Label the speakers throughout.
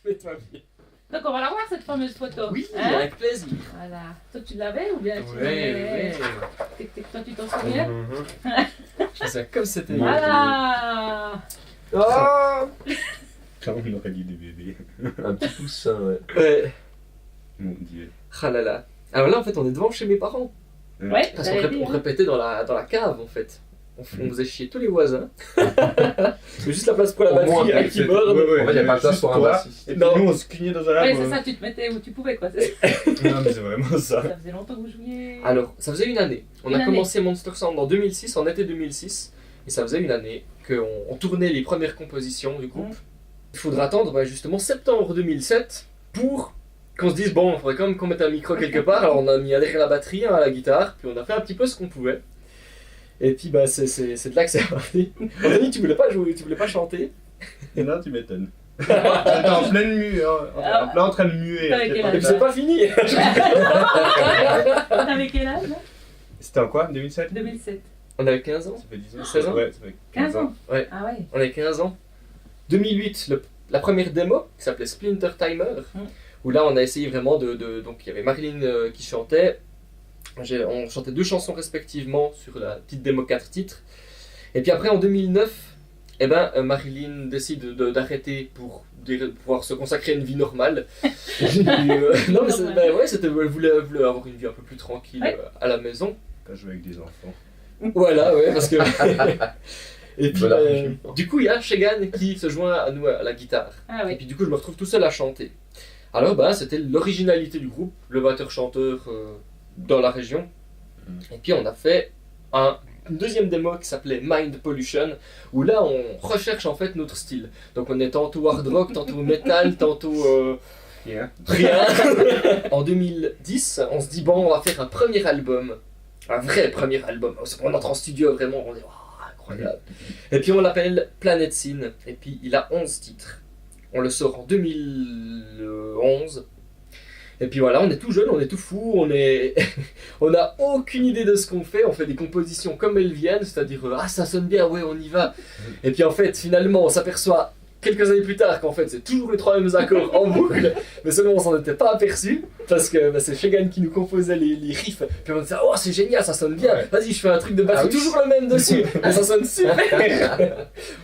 Speaker 1: Mets-toi bien.
Speaker 2: Donc on va la voir cette fameuse photo.
Speaker 1: Oui,
Speaker 2: Hein?
Speaker 1: avec plaisir.
Speaker 2: Voilà. Toi tu l'avais ou bien tu
Speaker 1: Ouais.
Speaker 2: Toi tu t'en souviens?
Speaker 1: Je fais ça comme c'était.
Speaker 2: Voilà.
Speaker 3: Oh
Speaker 4: Quand on aurait dit des bébés.
Speaker 3: Un petit poussin, ouais.
Speaker 1: Ouais.
Speaker 4: Mon dieu.
Speaker 1: Ah là là. Alors là, en fait, on est devant chez mes parents.
Speaker 2: Ouais,
Speaker 1: Parce qu'on on répétait dans la cave, en fait. On faisait chier tous les voisins. C'est juste la place pour la
Speaker 3: Au
Speaker 1: batterie
Speaker 3: moins,
Speaker 1: hein, qui borde.
Speaker 3: En fait, il n'y a pas de place pour un bassiste.
Speaker 4: Et puis
Speaker 1: Non.
Speaker 4: nous, on se clignait dans un
Speaker 2: Ouais,
Speaker 4: arbre.
Speaker 2: c'est ça, tu te mettais où tu pouvais quoi. Ça
Speaker 4: Non, mais c'est vraiment ça.
Speaker 2: faisait longtemps que vous jouiez.
Speaker 1: Alors, ça faisait une année. On a commencé Monster Sound en 2006, en été 2006. Et ça faisait une année qu'on tournait les premières compositions du groupe. Il faudra attendre justement septembre 2007 pour qu'on se dise bon, il faudrait quand même qu'on mette un micro quelque part. Alors on a mis derrière la batterie, à la guitare, puis on a fait un petit peu ce qu'on pouvait. Et puis c'est de là que c'est parti. Anthony, tu voulais pas jouer, tu voulais pas chanter.
Speaker 4: Et là, tu m'étonnes. J'étais en pleine mue, en plein en train de muer.
Speaker 2: Avec
Speaker 4: j'étais
Speaker 2: quel
Speaker 4: pas-
Speaker 1: Et puis c'est pas fini.
Speaker 2: T'avais quel âge là?
Speaker 4: C'était en quoi 2007
Speaker 2: 2007.
Speaker 1: On avait 15 ans.
Speaker 4: Ça fait 10 ans.
Speaker 1: 16 ans.
Speaker 4: Ouais, ça fait
Speaker 2: 15 ans.
Speaker 1: Ouais.
Speaker 2: Ah ouais.
Speaker 1: On avait 15 ans. 2008, la première démo qui s'appelait Splinter Timer, où là on a essayé vraiment donc il y avait Marilyn qui chantait. On chantait 2 chansons respectivement sur la petite démo 4 titres. Et puis après en 2009, Marilyn décide d'arrêter pour pouvoir se consacrer à une vie normale. Et puis, non mais elle voulait avoir une vie un peu plus tranquille à la maison.
Speaker 4: Quand je jouais avec des enfants.
Speaker 1: Voilà, ouais, parce que. Et puis,
Speaker 3: Bon argument.
Speaker 1: du coup, il y a Shegan qui se joint à nous à la guitare.
Speaker 2: Ah
Speaker 1: Et
Speaker 2: ouais.
Speaker 1: puis, du coup, je me retrouve tout seul à chanter. Alors, c'était l'originalité du groupe, le batteur-chanteur dans la région. Et puis, on a fait une deuxième démo qui s'appelait Mind Pollution, où là, on recherche en fait notre style. Donc, on est tantôt hard rock, tantôt metal, tantôt.
Speaker 4: Yeah.
Speaker 1: Rien. En 2010, on se dit bon, on va faire un premier album, un vrai premier album. On entre en studio vraiment, on est incroyable. Et puis on l'appelle Planet Scene, et puis il a 11 titres. On le sort en 2011. Et puis voilà, on est tout jeune, on est tout fou, on n'a aucune idée de ce qu'on fait. On fait des compositions comme elles viennent, c'est-à-dire ça sonne bien, ouais, on y va. Et puis en fait, finalement, on s'aperçoit quelques années plus tard qu'en fait c'est toujours les 3 mêmes accords en boucle, mais seulement on s'en était pas aperçu parce que c'est Shegan qui nous composait les riffs, puis on disait oh c'est génial, ça sonne bien, vas-y je fais un truc de batterie, toujours le même dessus, mais ça sonne super.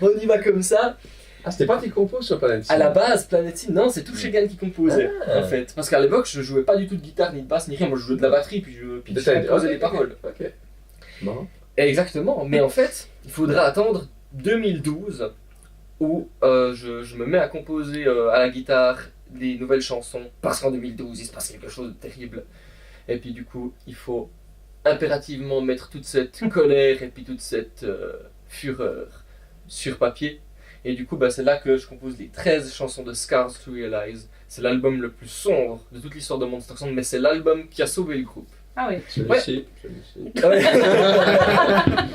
Speaker 1: On y va comme ça.
Speaker 3: Ah, c'était pas qui compose sur Planet
Speaker 1: À la base, Planet Scene, non, c'est tout Shegan qui composait en fait, parce qu'à l'époque je jouais pas du tout de guitare ni de basse ni rien, moi je jouais de la batterie puis je composais les paroles.
Speaker 3: Ok. Bon.
Speaker 1: Exactement, mais en fait il faudra attendre 2012 où je me mets à composer à la guitare des nouvelles chansons, parce qu'en 2012 il se passe quelque chose de terrible. Et puis du coup, il faut impérativement mettre toute cette colère et puis toute cette fureur sur papier. Et du coup, c'est là que je compose les 13 chansons de Scars to Realize. C'est l'album le plus sombre de toute l'histoire de Monster Sound, mais c'est l'album qui a sauvé le groupe.
Speaker 2: Ah ouais.
Speaker 3: Celui-ci.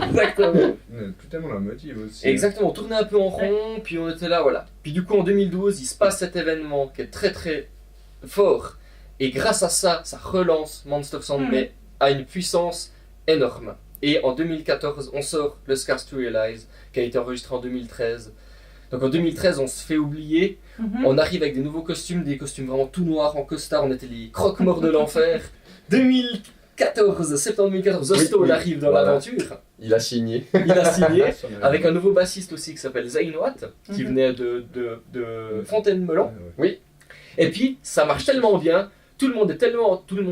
Speaker 1: Exactement.
Speaker 4: Plus tellement la motive aussi.
Speaker 1: Exactement, on tournait un peu en rond, puis on était là, voilà. Puis du coup, en 2012, il se passe cet événement qui est très très fort. Et grâce à ça, ça relance Monster Sound, mais à une puissance énorme. Et en 2014, on sort le Scars to Realize, qui a été enregistré en 2013. Donc en 2013, on se fait oublier. On arrive avec des nouveaux costumes, des costumes vraiment tout noirs en costard. On était les croque-morts de l'enfer. 2014, septembre 2014, Osto
Speaker 3: Oui,
Speaker 1: arrive dans
Speaker 3: voilà.
Speaker 1: l'aventure.
Speaker 3: Il a signé.
Speaker 1: Il a signé avec un nouveau bassiste aussi qui s'appelle Zayn Watt, qui venait de Fontaine-Melon.
Speaker 3: Oui.
Speaker 1: Et puis ça marche tellement bien, tout le monde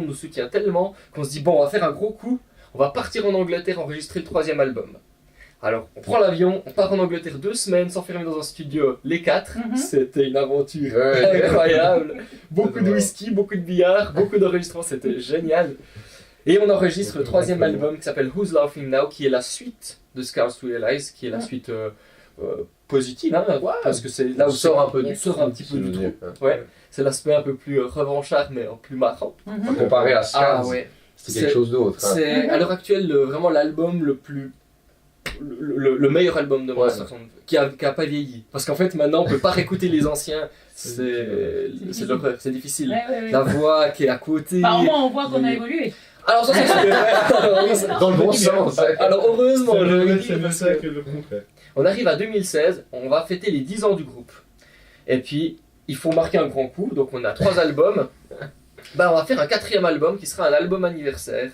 Speaker 1: nous soutient tellement qu'on se dit bon, on va faire un gros coup, on va partir en Angleterre enregistrer le 3e album. Alors on prend l'avion, on part en Angleterre 2 semaines, s'enfermer dans un studio les 4. C'était une aventure incroyable. Beaucoup de whisky, beaucoup de billard, beaucoup d'enregistrements, c'était génial. Et on enregistre le 3e album qui s'appelle Who's Laughing Now, qui est la suite de Scars to Realize, qui est la suite positive, hein, parce que c'est là où
Speaker 3: On sort un peu du
Speaker 1: sort un petit peu du
Speaker 3: trou.
Speaker 1: trou. Ouais, c'est l'aspect un peu plus revanchard, mais en plus marrant.
Speaker 3: Comparé à Scars,
Speaker 1: Ah ouais.
Speaker 3: c'est quelque chose d'autre. hein.
Speaker 1: C'est à l'heure actuelle vraiment l'album le plus. Le meilleur album de Monster Sound, qui a pas vieilli. Parce qu'en fait, maintenant, on peut pas réécouter les anciens. C'est l'horreur, c'est difficile.
Speaker 2: Ouais.
Speaker 1: La voix qui est à côté.
Speaker 2: Bah, au moins, on voit qu'on a évolué.
Speaker 1: Alors, ça, c'est
Speaker 3: Dans le bon sens.
Speaker 1: Alors, heureusement, je le dis,
Speaker 4: C'est
Speaker 1: parce
Speaker 4: ça
Speaker 1: que
Speaker 4: que le contraire.
Speaker 1: on arrive à 2016, on va fêter les 10 ans du groupe. Et puis, il faut marquer un grand coup, donc on a 3 albums. On va faire un 4e album qui sera un album anniversaire,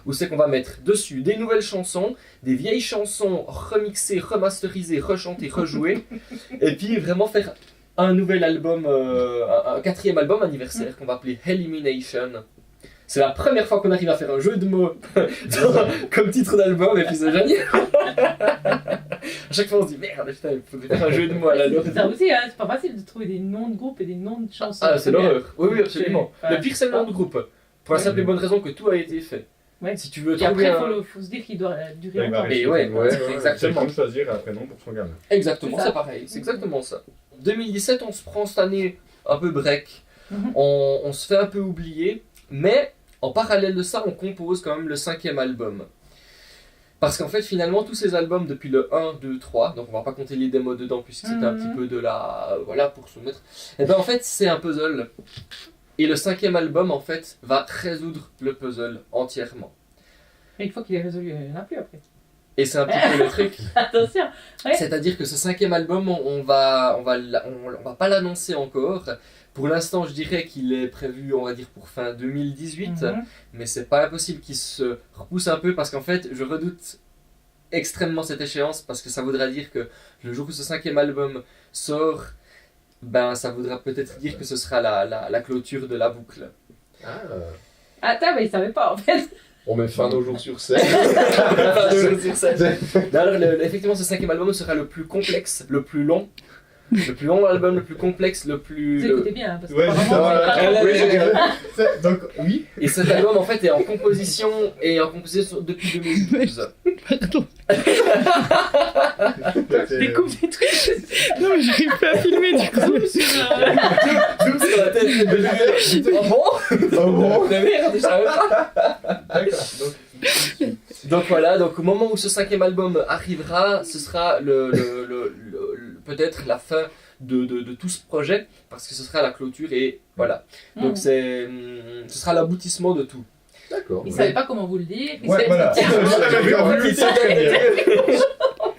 Speaker 1: où c'est qu'on va mettre dessus des nouvelles chansons, des vieilles chansons remixées, remasterisées, rechantées, rejouées, et puis vraiment faire un nouvel album, un 4e album anniversaire qu'on va appeler Elimination. C'est la première fois qu'on arrive à faire un jeu de mots comme titre d'album, et puis c'est génial. À chaque fois on se dit merde, putain, il faut faire un jeu de mots à la
Speaker 2: C'est ça aussi, hein, c'est pas facile de trouver des noms de groupes et des noms de chansons.
Speaker 1: Ah, c'est l'horreur. Oui, oui, absolument.
Speaker 2: Ouais.
Speaker 1: Le pire, c'est le nom de groupe. Pour la simple et bonne raison que tout a été fait.
Speaker 2: Ouais.
Speaker 1: Si tu veux
Speaker 2: Et
Speaker 1: trouver
Speaker 2: après,
Speaker 1: un...
Speaker 2: il faut se dire qu'il doit durer
Speaker 4: Ouais, bah,
Speaker 2: longtemps.
Speaker 1: Et ouais,
Speaker 4: C'est
Speaker 1: exactement.
Speaker 4: comme choisir un prénom pour son gamin.
Speaker 1: Exactement,
Speaker 2: C'est ça.
Speaker 1: c'est pareil. C'est exactement ça. 2017, on se prend cette année un peu break.
Speaker 2: Mhm.
Speaker 1: On se fait un peu oublier. Mais en parallèle de ça, on compose quand même le 5e album. Parce qu'en fait, finalement, tous ces albums depuis le 1, 2, 3, donc on va pas compter les démos dedans puisque c'était un petit peu de la... voilà, pour se mettre... Et ben en fait, c'est un puzzle. Et le 5e album, en fait, va résoudre le puzzle entièrement.
Speaker 2: Mais une fois qu'il est résolu, il n'y en a plus après.
Speaker 1: Et c'est un petit peu le truc.
Speaker 2: Attention. Ouais.
Speaker 1: C'est-à-dire que ce 5e album, on va pas l'annoncer encore. Pour l'instant, je dirais qu'il est prévu, on va dire, pour fin 2018.
Speaker 2: Mhm.
Speaker 1: Mais c'est pas impossible qu'il se repousse un peu parce qu'en fait, je redoute extrêmement cette échéance parce que ça voudra dire que le jour où ce 5e album sort, ben ça voudra peut-être dire que ce sera la clôture de la boucle.
Speaker 3: Ah,
Speaker 2: Attends, mais il savait pas en fait.
Speaker 3: on met fin nos jours sur scène.
Speaker 1: Enfin, deux sur sept. Non, alors, effectivement, ce 5e album sera le plus complexe, le plus long. Le plus long album, le plus complexe, le plus...
Speaker 2: Vous écoutez bien, hein, parce que
Speaker 4: Ouais, c'est ça,
Speaker 2: apparemment,
Speaker 4: voilà.
Speaker 2: c'est pas trop-
Speaker 1: Ouais,
Speaker 4: Donc, oui.
Speaker 1: Et cet album en fait est en composition depuis 2012.
Speaker 5: Pardon.
Speaker 2: Je découvre des trucs.
Speaker 5: Non, mais j'arrive pas à filmer du coup.
Speaker 1: Zoom sur la tête de Oh bon
Speaker 4: Oh bon.
Speaker 1: La merde, je savais pas.
Speaker 4: D'accord.
Speaker 1: Donc voilà, donc au moment où ce 5e album arrivera, ce sera peut-être la fin de tout ce projet, parce que ce sera la clôture et voilà. Donc
Speaker 2: Mhm.
Speaker 1: ce sera l'aboutissement de tout.
Speaker 3: D'accord.
Speaker 2: Il savait pas comment vous le dire. Il
Speaker 4: Ouais,
Speaker 2: savait
Speaker 4: voilà.
Speaker 2: pas dire.
Speaker 4: J'avais envie de dire très bien.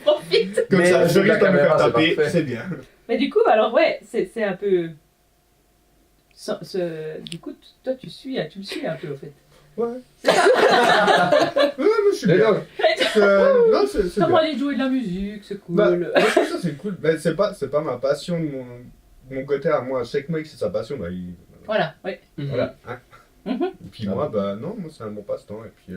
Speaker 2: Profite.
Speaker 4: Comme
Speaker 1: Mais
Speaker 4: ça, je risque pas de me faire
Speaker 3: c'est
Speaker 4: taper,
Speaker 3: parfait.
Speaker 4: c'est bien.
Speaker 2: Mais du coup, alors ouais, c'est un peu. Du coup, toi, tu le suis un peu, en fait.
Speaker 4: Ouais. Ouais, mais je suis bien. Non, c'est
Speaker 2: T'as
Speaker 4: bien.
Speaker 2: envie de jouer de la musique, c'est cool.
Speaker 4: Bah, moi, je trouve ça c'est cool. Mais c'est pas ma passion de mon côté à moi. Chaque mec, c'est sa passion. Bah,
Speaker 2: Voilà, ouais.
Speaker 4: voilà. Hein.
Speaker 2: Mhm.
Speaker 4: Et puis moi, bah non, moi c'est un bon passe-temps. Et puis.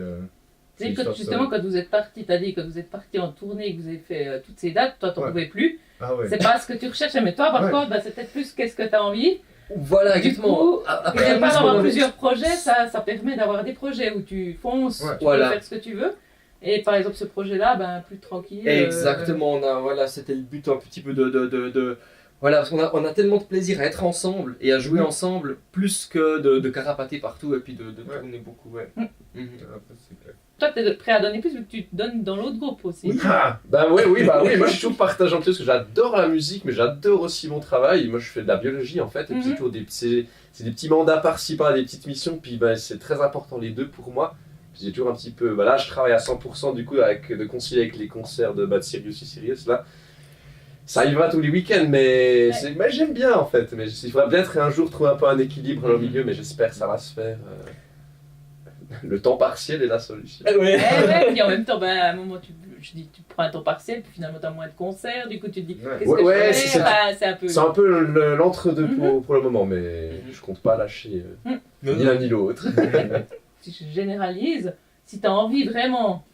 Speaker 2: Et
Speaker 4: c'est ça,
Speaker 2: justement, quand vous êtes parti, t'as dit que vous êtes parti en tournée et que vous avez fait toutes ces dates, toi, t'en
Speaker 4: Ouais.
Speaker 2: pouvais plus.
Speaker 4: Ah ouais.
Speaker 2: C'est pas ce que tu recherchais, mais toi, par
Speaker 4: Ouais.
Speaker 2: contre, bah, c'est peut-être plus qu'est-ce que t'as envie.
Speaker 1: Voilà,
Speaker 2: Du
Speaker 1: exactement.
Speaker 2: coup,
Speaker 1: Après,
Speaker 2: Et pas
Speaker 1: moi,
Speaker 2: d'avoir
Speaker 1: ce qu'on
Speaker 2: plusieurs projets, ça permet d'avoir des projets où tu fonces,
Speaker 4: Ouais.
Speaker 2: tu
Speaker 1: Voilà.
Speaker 2: peux faire ce que tu veux. Et par exemple, ce projet-là, ben, plus tranquille.
Speaker 1: Exactement, voilà, c'était le but un petit peu de... Voilà, parce qu'on a tellement de plaisir à être ensemble et à jouer
Speaker 4: Mhm.
Speaker 1: ensemble, plus que de carapater partout et puis de
Speaker 4: Ouais.
Speaker 1: tourner beaucoup, ouais.
Speaker 2: Mhm.
Speaker 1: Mhm.
Speaker 4: Après, c'est clair.
Speaker 2: Toi, t'es prêt à donner plus vu que tu te donnes dans l'autre groupe aussi.
Speaker 4: Ah,
Speaker 3: Bah oui, moi je suis toujours partageant parce que j'adore la musique, mais j'adore aussi mon travail. Moi je fais de la biologie en fait, et puis c'est toujours c'est des petits mandats par-ci par des petites missions, puis bah, c'est très important les deux pour moi. Puis j'ai toujours un petit peu, bah là je travaille à 100% du coup de concilier avec les concerts de Bad Sirius et Sirius là. Ça arrivera tous les week-ends, mais, mais j'aime bien en fait. Mais il faudra peut-être un jour trouver un peu un équilibre au milieu, mais j'espère que ça va se faire. Le temps partiel est la solution.
Speaker 1: Ouais.
Speaker 2: Ouais, puis en même temps, ben, à un moment, tu prends un temps partiel, puis finalement, t'as moins de concerts, du coup, tu te dis,
Speaker 4: Ouais.
Speaker 2: qu'est-ce
Speaker 3: Ouais,
Speaker 2: que
Speaker 3: ouais,
Speaker 2: je fais
Speaker 3: c'est ça.
Speaker 2: Enfin, c'est un peu.
Speaker 3: C'est un peu l'entre-deux
Speaker 2: Mhm.
Speaker 3: pour le moment, mais je compte pas lâcher
Speaker 1: Non,
Speaker 3: ni l'un ni l'autre.
Speaker 2: Si je généralise, si t'as envie vraiment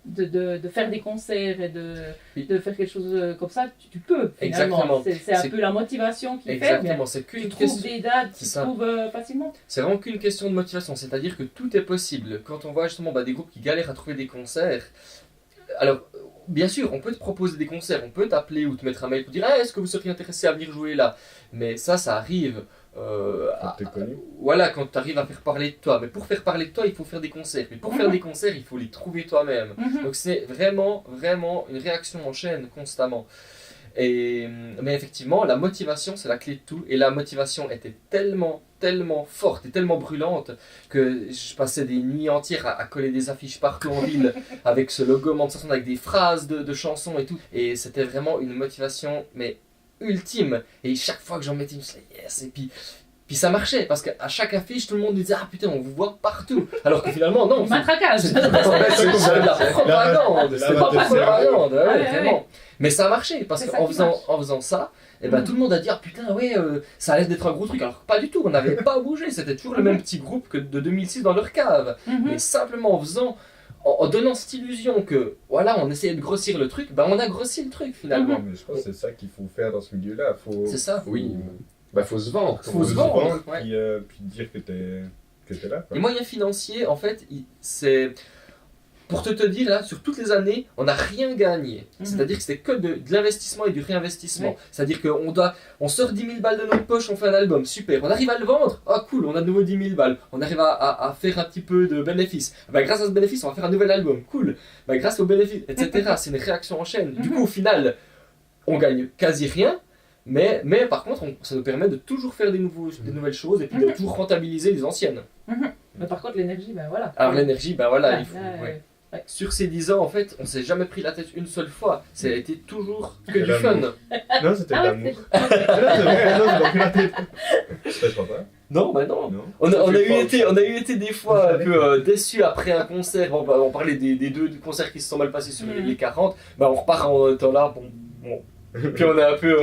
Speaker 2: de faire des concerts et de faire quelque chose comme ça, tu peux, finalement.
Speaker 1: Exactement.
Speaker 2: C'est un
Speaker 1: C'est-
Speaker 2: peu la motivation qui fait, mais
Speaker 1: Exactement, c'est
Speaker 2: tu
Speaker 1: qu'une
Speaker 2: trouves
Speaker 1: question...
Speaker 2: des dates,
Speaker 1: C'est
Speaker 2: tu
Speaker 1: ça.
Speaker 2: trouves facilement.
Speaker 1: C'est vraiment qu'une question de motivation, c'est-à-dire que tout est possible. Quand on voit justement des groupes qui galèrent à trouver des concerts, alors bien sûr, on peut te proposer des concerts, on peut t'appeler ou te mettre un mail pour dire ah, est-ce que vous seriez intéressé à venir jouer là, mais ça arrive.
Speaker 4: Quand t'es connu.
Speaker 1: Voilà, quand tu arrives à faire parler de toi. Mais pour faire parler de toi, il faut faire des concerts. Mais pour faire des concerts, il faut les trouver toi-même.
Speaker 2: Mhm.
Speaker 1: Donc c'est vraiment, vraiment une réaction en chaîne constamment. Mais effectivement, la motivation, c'est la clé de tout. Et la motivation était tellement, tellement forte et tellement brûlante que je passais des nuits entières à coller des affiches partout en ville avec ce logo Monde 60 avec des phrases de chansons et tout. Et c'était vraiment une motivation, mais ultime. Et chaque fois que j'en mettais une, je disais yes. Et puis ça marchait, parce qu'à chaque affiche, tout le monde disait ah putain, on vous voit partout. Alors que finalement, non.
Speaker 2: Matraquage.
Speaker 1: C'est de la propagande. C'est pas de la propagande, ouais, vraiment. Mais ça a marché, parce
Speaker 2: C'est ça
Speaker 1: qu'en
Speaker 2: qui
Speaker 1: faisant ça, et ben, tout le monde a dit ah putain, ouais, ça a l'air d'être un gros truc. Alors que pas du tout, on n'avait pas bougé, c'était toujours le même petit groupe que de 2006 dans leur cave. Mais simplement en donnant cette illusion que voilà, on essayait de grossir le truc, ben on a grossi le truc finalement.
Speaker 4: Mais je pense que c'est ça qu'il faut faire dans ce milieu-là.
Speaker 1: C'est ça.
Speaker 3: Oui. Bah, faut se vendre.
Speaker 1: Faut se vendre, ouais.
Speaker 4: Puis dire que t'es là. Quoi.
Speaker 1: Les moyens financiers, en fait, c'est. Pour te dire, là, sur toutes les années, on n'a rien gagné. C'est-à-dire que c'était que de l'investissement et du réinvestissement.
Speaker 2: Ouais.
Speaker 1: C'est-à-dire on sort 10 000 balles de notre poche, on fait un album, super. On arrive à le vendre, ah cool, on a de nouveau 10 000 balles. On arrive à faire un petit peu de bénéfices. Bah, grâce à ce bénéfice, on va faire un nouvel album, cool. Bah, grâce au bénéfice, etc. C'est une réaction en chaîne. Du coup, au final, on gagne quasi rien. Mais par contre, ça nous permet de toujours faire des nouvelles choses et puis de toujours rentabiliser les anciennes.
Speaker 2: Mais par contre, l'énergie, ben voilà.
Speaker 1: Alors l'énergie, ben voilà,
Speaker 2: Ouais,
Speaker 1: il faut...
Speaker 2: là,
Speaker 1: ouais. Sur ces 10 ans, en fait, on s'est jamais pris la tête une seule fois. Ça a été toujours que du
Speaker 4: L'amour.
Speaker 1: fun.
Speaker 4: Non, c'était de
Speaker 2: Ah ouais,
Speaker 4: l'amour. Non, c'est vrai, non, c'est pas pris la tête. Je crois pas.
Speaker 1: Non, bah non.
Speaker 4: Non.
Speaker 1: On
Speaker 4: Ça
Speaker 1: a
Speaker 4: fait
Speaker 1: eu
Speaker 4: pas.
Speaker 1: été des fois un peu déçus après un concert. Bon, bah, on parlait des deux concerts qui se sont mal passés sur les 40. Bah, on repart en temps là. Bon. Puis on est un peu.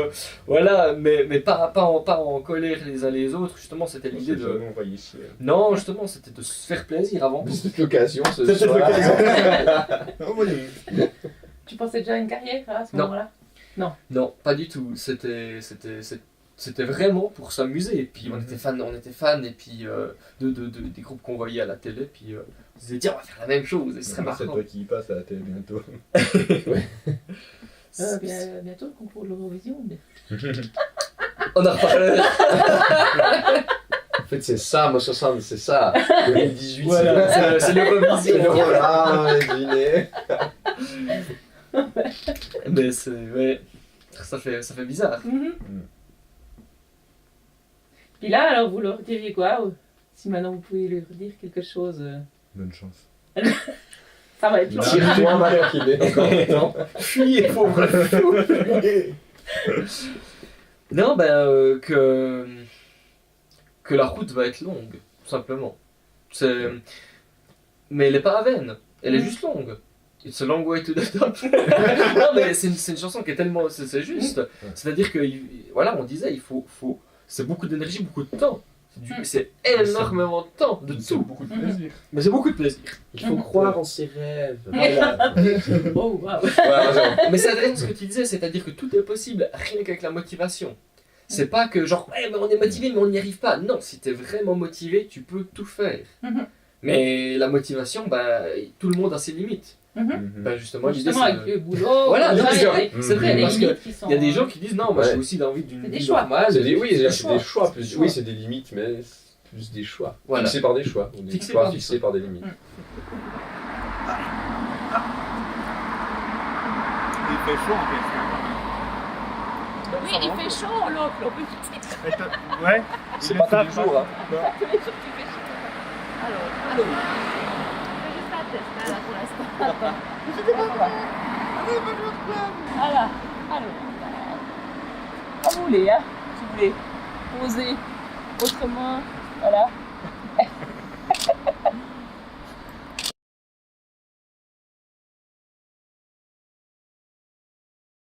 Speaker 1: Voilà, mais pas en colère les uns les autres. Justement, c'était l'idée de.
Speaker 4: On va y chier.
Speaker 1: Non, justement, c'était de se faire plaisir avant tout.
Speaker 3: C'était l'occasion ce
Speaker 1: C'était
Speaker 3: soir.
Speaker 1: l'occasion.
Speaker 4: Non, moi,
Speaker 2: Tu pensais déjà à une carrière à ce
Speaker 1: Non.
Speaker 2: moment-là?
Speaker 1: Non, pas du tout. C'était vraiment pour s'amuser. Et puis on était fans et puis des groupes qu'on voyait à la télé. Puis on se disait tiens, on va faire la même chose. Et ce serait
Speaker 4: c'est
Speaker 1: marrant.
Speaker 4: toi qui y passe à la télé bientôt.
Speaker 2: Bientôt le concours de l'Eurovision.
Speaker 1: On a reparlé.
Speaker 3: En fait, c'est ça, moi 60, c'est ça. 2018,
Speaker 1: Voilà, c'est l'Eurovision.
Speaker 3: Voilà, devinez.
Speaker 1: Mais c'est. Ouais. Ça fait bizarre.
Speaker 2: Puis là, alors vous leur diriez quoi? Si maintenant vous pouvez leur dire quelque chose.
Speaker 4: Bonne chance.
Speaker 2: Ça va être long.
Speaker 3: Tire-toi ma coquille.
Speaker 1: Non. Fuyez, pauvre fou. Non, ben que la route va être longue, tout simplement. Mais elle est pas à veine, elle est juste longue. It's a long way to the top. Non, mais c'est une chanson qui est tellement, c'est juste. C'est-à-dire que voilà, on disait, c'est beaucoup d'énergie, beaucoup de temps. C'est énormément de temps, de
Speaker 4: C'est
Speaker 1: tout.
Speaker 4: beaucoup de plaisir.
Speaker 1: Mais c'est beaucoup de plaisir.
Speaker 3: Il faut croire en ses rêves.
Speaker 1: Voilà.
Speaker 2: Oh, wow.
Speaker 1: Mais c'est intéressant ce que tu disais, c'est-à-dire que tout est possible rien qu'avec la motivation. C'est pas que genre, ouais, mais on est motivé mais on n'y arrive pas. Non, si t'es vraiment motivé, tu peux tout faire. Mais la motivation, bah, tout le monde a ses limites. Bah, justement, l'idée,
Speaker 2: Justement,
Speaker 1: c'est
Speaker 2: avec
Speaker 1: de-
Speaker 2: le boulot.
Speaker 1: Voilà, non,
Speaker 2: c'est vrai.
Speaker 1: c'est vrai,
Speaker 2: Les
Speaker 1: parce que
Speaker 2: limites qui sont-
Speaker 1: il y a des gens qui disent non, moi
Speaker 3: Ouais.
Speaker 1: j'ai aussi envie d'une
Speaker 2: C'est des
Speaker 1: vie
Speaker 2: choix.
Speaker 1: normale.
Speaker 3: C'est des, oui, c'est des
Speaker 1: choix.
Speaker 3: choix. Plus,
Speaker 1: C'est des
Speaker 3: oui,
Speaker 1: choix.
Speaker 3: c'est des limites, mais c'est plus des choix.
Speaker 1: Voilà.
Speaker 3: Fixés par des choix. Ou des
Speaker 1: Fixés
Speaker 3: choix
Speaker 1: par des
Speaker 3: fixés
Speaker 1: choix.
Speaker 3: par des limites.
Speaker 4: Il fait chaud en
Speaker 2: Oui, il fait chaud, l'autre.
Speaker 4: fait. Ouais.
Speaker 3: C'est pas tous les jours, hein.
Speaker 2: Tous les jours qu'il fait chaud. Alors, fais juste la tête, là, pour l'instant. Voilà, alors. Comme vous voulez, hein. Si vous voulez poser autrement, voilà.